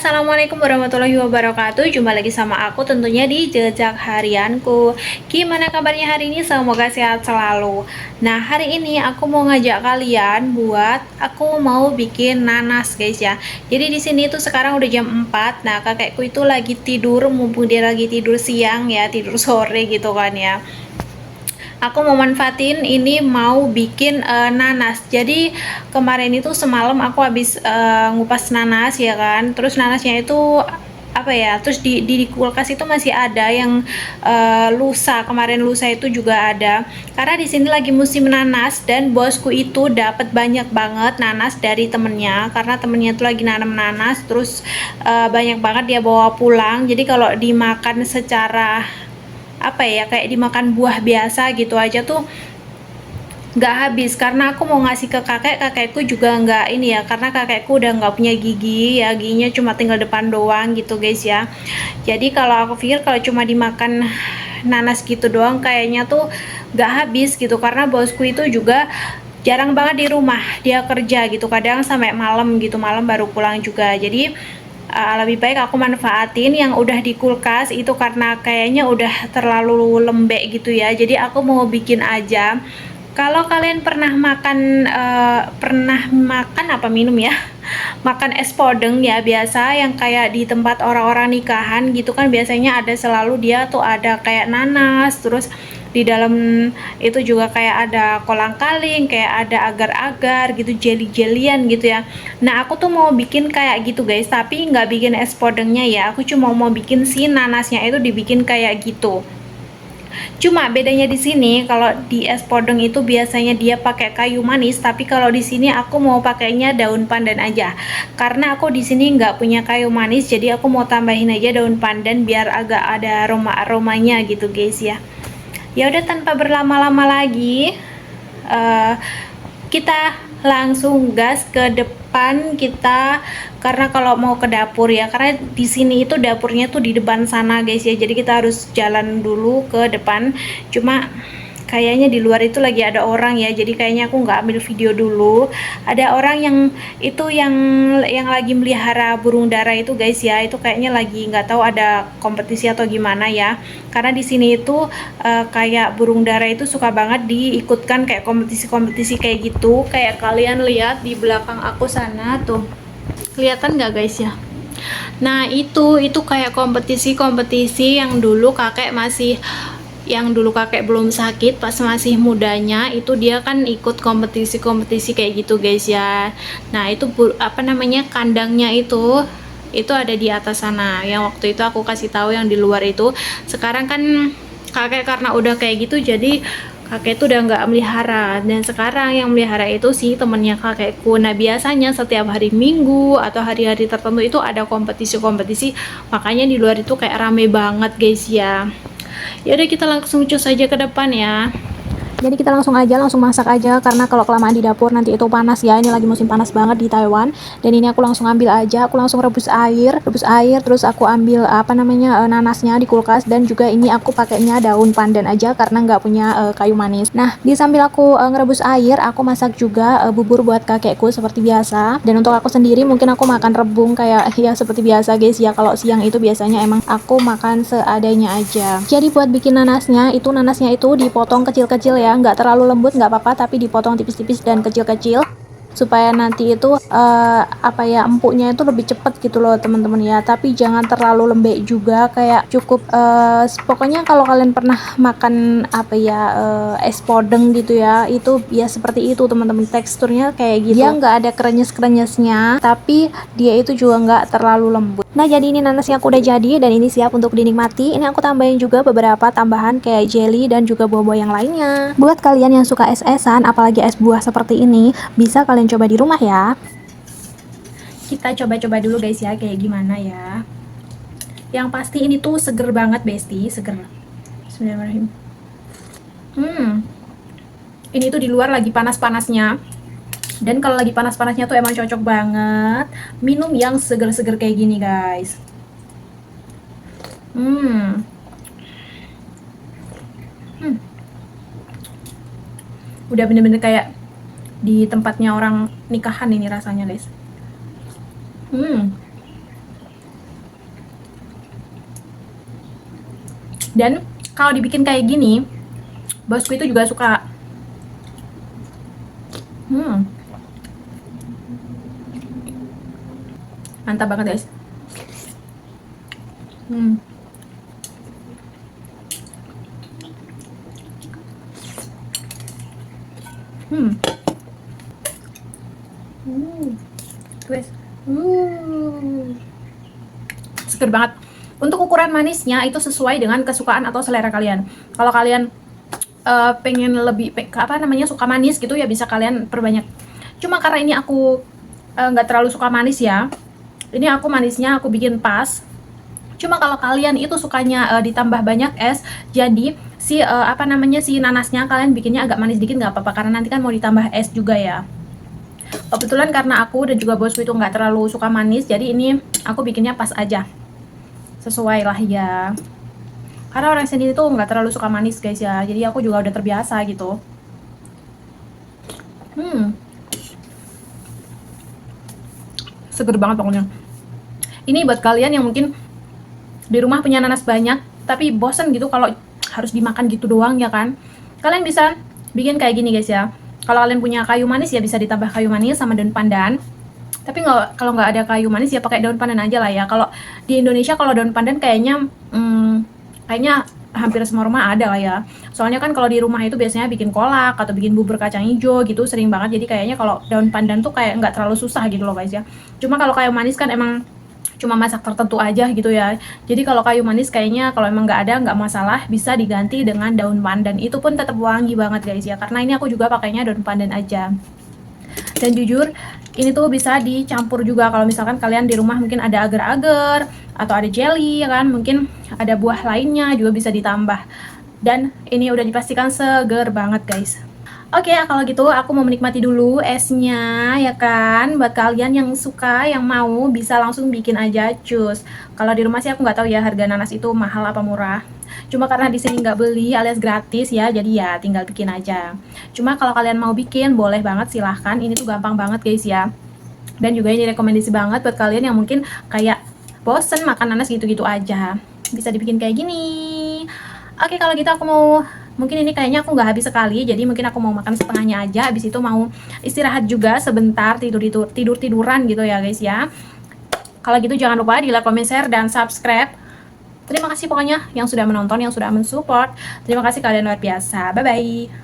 Assalamualaikum warahmatullahi wabarakatuh. Jumpa lagi sama aku tentunya di Jejak Harianku. Gimana kabarnya hari ini? Semoga sehat selalu. Nah, hari ini aku mau ngajak kalian buat aku mau bikin nanas, guys ya. Jadi di sini tuh sekarang udah jam 4. Nah, kakekku itu lagi tidur, mumpung dia lagi tidur siang ya, tidur sore gitu kan ya. Aku mau manfaatin ini mau bikin nanas. Jadi kemarin itu semalam aku habis ngupas nanas ya kan, terus nanasnya itu apa ya, terus di kulkas itu masih ada yang lusa, kemarin lusa itu juga ada, karena di sini lagi musim nanas dan bosku itu dapat banyak banget nanas dari temennya, karena temennya itu lagi nanam nanas, terus banyak banget dia bawa pulang. Jadi kalau dimakan secara apa ya, kayak dimakan buah biasa gitu aja tuh nggak habis, karena aku mau ngasih ke kakekku juga nggak ini ya, karena kakekku udah nggak punya gigi ya, giginya cuma tinggal depan doang gitu guys ya. Jadi kalau aku pikir kalau cuma dimakan nanas gitu doang kayaknya tuh nggak habis gitu, karena bosku itu juga jarang banget di rumah, dia kerja gitu, kadang sampai malam gitu, malam baru pulang juga. Jadi lebih baik aku manfaatin yang udah di kulkas itu, karena kayaknya udah terlalu lembek gitu ya. Jadi aku mau bikin aja. Kalau kalian pernah makan apa minum ya, makan es podeng ya, biasa yang kayak di tempat orang-orang nikahan gitu kan, biasanya ada selalu dia tuh ada kayak nanas, terus di dalam itu juga kayak ada kolang-kaling, kayak ada agar-agar gitu, jelly-jellyan gitu ya. Nah, aku tuh mau bikin kayak gitu guys, tapi nggak bikin es podengnya ya, aku cuma mau bikin si nanasnya itu dibikin kayak gitu. Cuma bedanya di sini, kalau di es podeng itu biasanya dia pakai kayu manis, tapi kalau di sini aku mau pakainya daun pandan aja. Karena aku di sini nggak punya kayu manis, jadi aku mau tambahin aja daun pandan biar agak ada aroma-aromanya gitu guys ya. Ya udah, tanpa berlama-lama lagi, uh, kita langsung gas ke depan kita, karena kalau mau ke dapur ya, karena di sini itu dapurnya tuh di depan sana guys ya, jadi kita harus jalan dulu ke depan. Cuma kayaknya di luar itu lagi ada orang ya, jadi kayaknya aku nggak ambil video dulu. Ada orang yang itu yang lagi melihara burung dara itu guys ya, itu kayaknya lagi nggak tahu ada kompetisi atau gimana ya, karena di sini itu kayak burung dara itu suka banget diikutkan kayak kompetisi-kompetisi kayak gitu, kayak kalian lihat di belakang aku sana tuh, kelihatan nggak guys ya. Nah, itu kayak kompetisi-kompetisi yang dulu kakek belum sakit, pas masih mudanya itu dia kan ikut kompetisi-kompetisi kayak gitu guys ya. Nah, itu apa namanya, kandangnya itu ada di atas sana, yang waktu itu aku kasih tahu yang di luar itu. Sekarang kan kakek karena udah kayak gitu, jadi kakek itu udah nggak melihara, dan sekarang yang melihara itu sih temennya kakekku. Nah, biasanya setiap hari Minggu atau hari-hari tertentu itu ada kompetisi-kompetisi, makanya di luar itu kayak rame banget guys ya. Ya udah, kita langsung cus aja ke depan ya. Jadi kita langsung masak aja, karena kalau kelamaan di dapur nanti itu panas ya. Ini lagi musim panas banget di Taiwan. Dan ini aku langsung ambil aja, aku langsung rebus air, terus aku ambil apa namanya, nanasnya di kulkas, dan juga ini aku pakainya daun pandan aja karena nggak punya kayu manis. Nah, di sambil aku ngerebus air, aku masak juga bubur buat kakekku seperti biasa. Dan untuk aku sendiri mungkin aku makan rebung kayak ya seperti biasa guys ya. Kalau siang itu biasanya emang aku makan seadanya aja. Jadi buat bikin nanasnya itu dipotong kecil-kecil ya, nggak terlalu lembut nggak apa-apa, tapi dipotong tipis-tipis dan kecil-kecil, supaya nanti itu apa ya, empuknya itu lebih cepet gitu loh teman-teman ya. Tapi jangan terlalu lembek juga, kayak cukup pokoknya kalau kalian pernah makan apa ya, es podeng gitu ya, itu ya seperti itu teman-teman, teksturnya kayak gitu. Dia nggak ada krenyes-krenyesnya, tapi dia itu juga nggak terlalu lembut. Nah, jadi ini nanasnya aku udah jadi dan ini siap untuk dinikmati. Ini aku tambahin juga beberapa tambahan kayak jelly dan juga buah-buah yang lainnya. Buat kalian yang suka es-esan, apalagi es buah seperti ini, bisa kalian coba di rumah ya. Kita coba-coba dulu guys ya, kayak gimana ya. Yang pasti ini tuh seger banget besti, seger. Bismillahirrahmanirrahim. Ini tuh di luar lagi panas-panasnya. Dan kalau lagi panas-panasnya tuh emang cocok banget minum yang seger-seger kayak gini guys. Udah bener-bener kayak di tempatnya orang nikahan ini rasanya guys. Dan kalau dibikin kayak gini, bosku itu juga suka. Mantap banget guys. Hmm. Hmm. Guys. Seger banget. Untuk ukuran manisnya itu sesuai dengan kesukaan atau selera kalian. Kalau kalian pengen lebih suka manis gitu ya, bisa kalian perbanyak. Cuma karena ini aku nggak terlalu suka manis ya, ini aku manisnya aku bikin pas. Cuma kalau kalian itu sukanya ditambah banyak es, jadi si si nanasnya kalian bikinnya agak manis dikit nggak apa-apa, karena nanti kan mau ditambah es juga ya. Kebetulan karena aku dan juga bosku itu nggak terlalu suka manis, jadi ini aku bikinnya pas aja, sesuai lah ya. Karena orang sendiri tuh nggak terlalu suka manis guys ya, jadi aku juga udah terbiasa gitu. Seger banget pokoknya. Ini buat kalian yang mungkin di rumah punya nanas banyak tapi bosen gitu kalau harus dimakan gitu doang ya kan, kalian bisa bikin kayak gini guys ya. Kalau kalian punya kayu manis ya bisa ditambah kayu manis sama daun pandan. Tapi kalau nggak ada kayu manis ya pakai daun pandan aja lah ya. Kalau di Indonesia kalau daun pandan kayaknya hampir semua rumah ada lah ya. Soalnya kan kalau di rumah itu biasanya bikin kolak atau bikin bubur kacang hijau gitu sering banget. Jadi kayaknya kalau daun pandan tuh kayak nggak terlalu susah gitu loh guys ya. Cuma kalau kayu manis kan emang cuma masak tertentu aja gitu ya. Jadi kalau kayu manis kayaknya kalau emang nggak ada nggak masalah, bisa diganti dengan daun pandan. Itu pun tetap wangi banget guys ya. Karena ini aku juga pakainya daun pandan aja. Dan jujur ini tuh bisa dicampur juga kalau misalkan kalian di rumah mungkin ada agar-agar atau ada jelly ya kan, mungkin ada buah lainnya juga bisa ditambah. Dan ini udah dipastikan seger banget guys. Oke, kalau gitu aku mau menikmati dulu esnya ya kan. Buat kalian yang suka, yang mau bisa langsung bikin aja cus. Kalau di rumah sih aku nggak tahu ya harga nanas itu mahal apa murah. Cuma karena di sini nggak beli alias gratis ya, jadi ya tinggal bikin aja. Cuma kalau kalian mau bikin boleh banget silahkan. Ini tuh gampang banget guys ya. Dan juga ini rekomendasi banget buat kalian yang mungkin kayak bosen makan nanas gitu-gitu aja. Bisa dibikin kayak gini. Oke, kalau gitu aku mau, mungkin ini kayaknya aku nggak habis sekali, jadi mungkin aku mau makan setengahnya aja. Habis itu mau istirahat juga sebentar, tiduran gitu ya guys ya. Kalau gitu jangan lupa di like, comment, share, dan subscribe. Terima kasih pokoknya yang sudah menonton, yang sudah mensupport. Terima kasih kalian luar biasa. Bye bye.